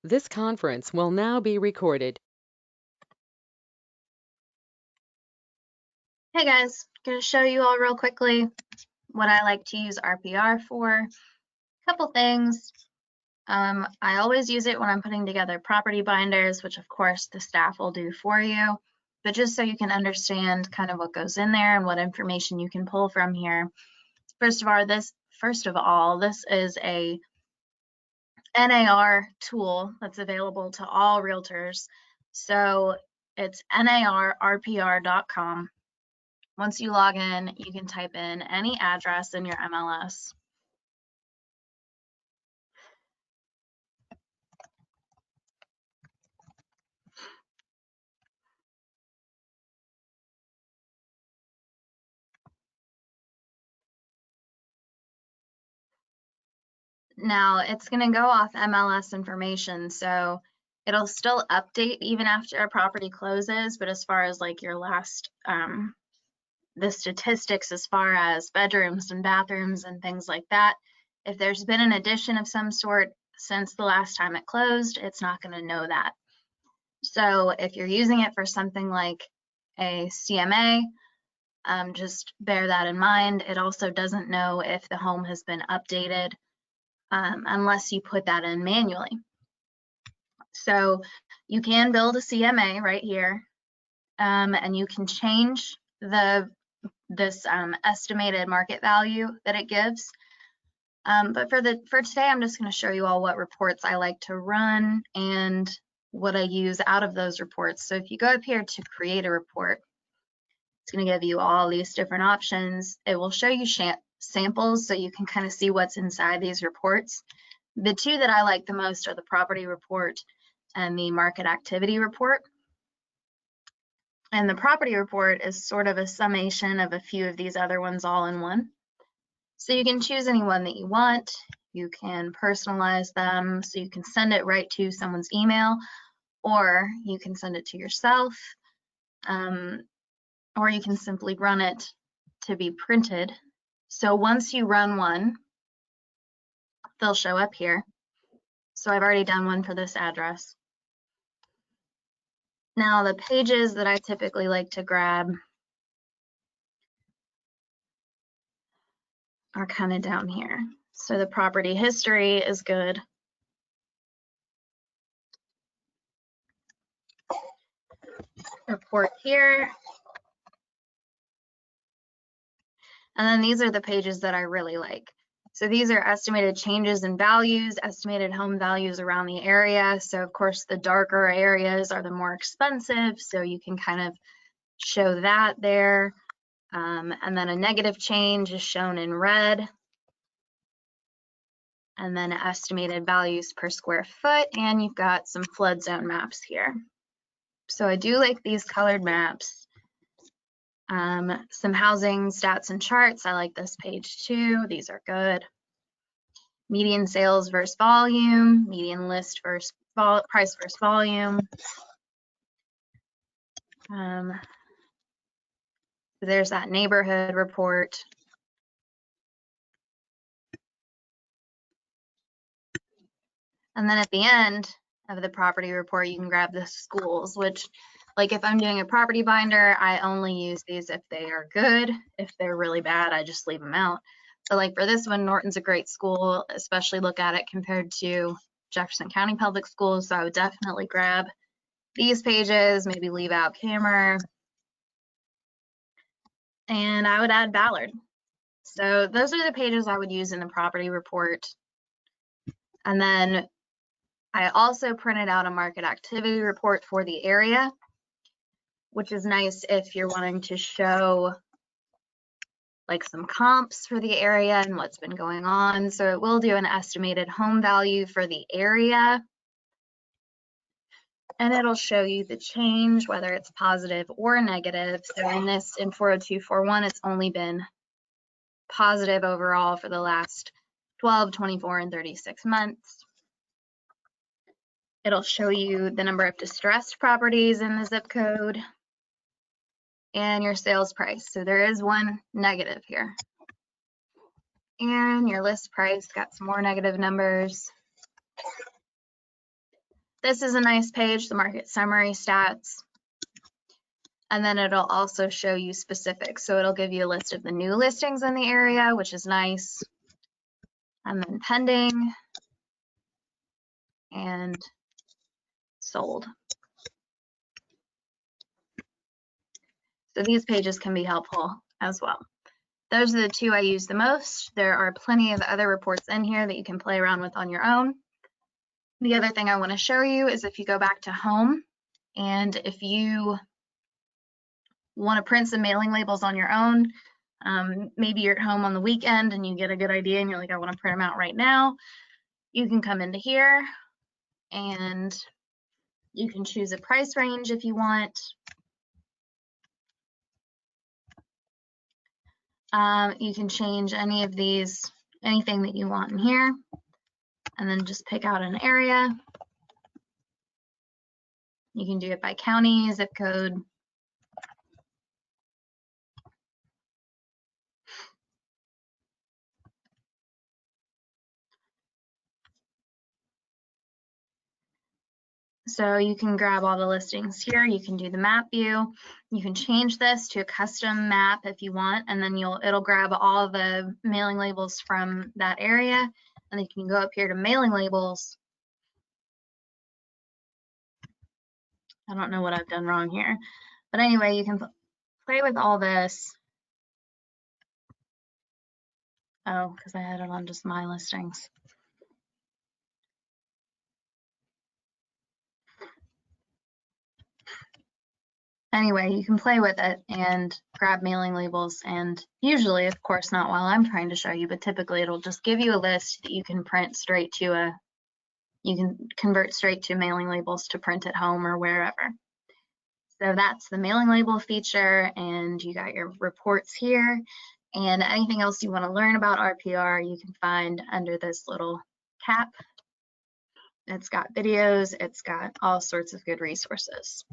This conference will now be recorded. Hey guys, gonna show you all real quickly what I like to use RPR for. A couple things. I always use it when I'm putting together property binders, which of course the staff will do for you, but just so you can understand kind of what goes in there and what information you can pull from here. First of all, this is a NAR tool that's available to all realtors. So it's narrpr.com. Once you log in, you can type in any address in your MLS. Now it's going to go off MLS information, so it'll still update even after a property closes, but as far as like your last, the statistics as far as bedrooms and bathrooms and things like that, if there's been an addition of some sort since the last time it closed, it's not going to know that. So if you're using it for something like a CMA, just bear that in mind. It also doesn't know if the home has been updated unless you put that in manually. So you can build a CMA right here, and you can change this estimated market value that it gives. But for today, I'm just going to show you all what reports I like to run and what I use out of those reports. So if you go up here to create a report, it's going to give you all these different options. It will show you samples so you can kind of see what's inside these reports. The two that I like the most are the property report and the market activity report. And the property report is sort of a summation of a few of these other ones all in one. So you can choose any one that you want. You can personalize them so you can send it right to someone's email, or you can send it to yourself, or you can simply run it to be printed. So once you run one, they'll show up here. So I've already done one for this address. Now the pages that I typically like to grab are kind of down here. So the property history is good. Report here. And then these are the pages that I really like. So these are estimated changes in values, estimated home values around the area. So of course the darker areas are the more expensive, so you can kind of show that there. And then a negative change is shown in red. And then estimated values per square foot, and you've got some flood zone maps here. So I do like these colored maps. Some housing stats and charts. I like this page too. These are good. Median sales versus volume, median list versus price versus volume. There's that neighborhood report. And then at the end of the property report, you can grab the schools, which, like if I'm doing a property binder, I only use these if they are good. If they're really bad, I just leave them out. So like for this one, Norton's a great school, especially look at it compared to Jefferson County Public Schools. So I would definitely grab these pages, maybe leave out Camer, and I would add Ballard. So those are the pages I would use in the property report. And then I also printed out a market activity report for the area, which is nice if you're wanting to show like some comps for the area and what's been going on. So it will do an estimated home value for the area, and it'll show you the change, whether it's positive or negative. So in 40241, it's only been positive overall for the last 12, 24, and 36 months. It'll show you the number of distressed properties in the zip code and your sales price. So there is one negative here. And your list price got some more negative numbers. this is a nice page, the market summary stats. And then it'll also show you specifics. So it'll give you a list of the new listings in the area, which is nice. And then pending and sold. So these pages can be helpful as well. Those are the two I use the most. There are plenty of other reports in here that you can play around with on your own. The other thing I want to show you is if you go back to home, and if you want to print some mailing labels on your own, maybe you're at home on the weekend and you get a good idea and you're like, I want to print them out right now. You can come into here and you can choose a price range if you want. You can change any of these, anything that you want in here, and then just pick out an area. You can do it by county, zip code. So you can grab all the listings here. You can do the map view. You can change this to a custom map if you want, and then it'll grab all the mailing labels from that area. And then you can go up here to mailing labels. I don't know what I've done wrong here, but anyway, you can play with all this. Oh, because I had it on just my listings. Anyway, you can play with it and grab mailing labels, and usually, of course, not while I'm trying to show you, but typically it'll just give you a list that you can print straight to you can convert straight to mailing labels to print at home or wherever. So that's the mailing label feature, and you got your reports here, and anything else you want to learn about RPR, you can find under this little cap. It's got videos, it's got all sorts of good resources.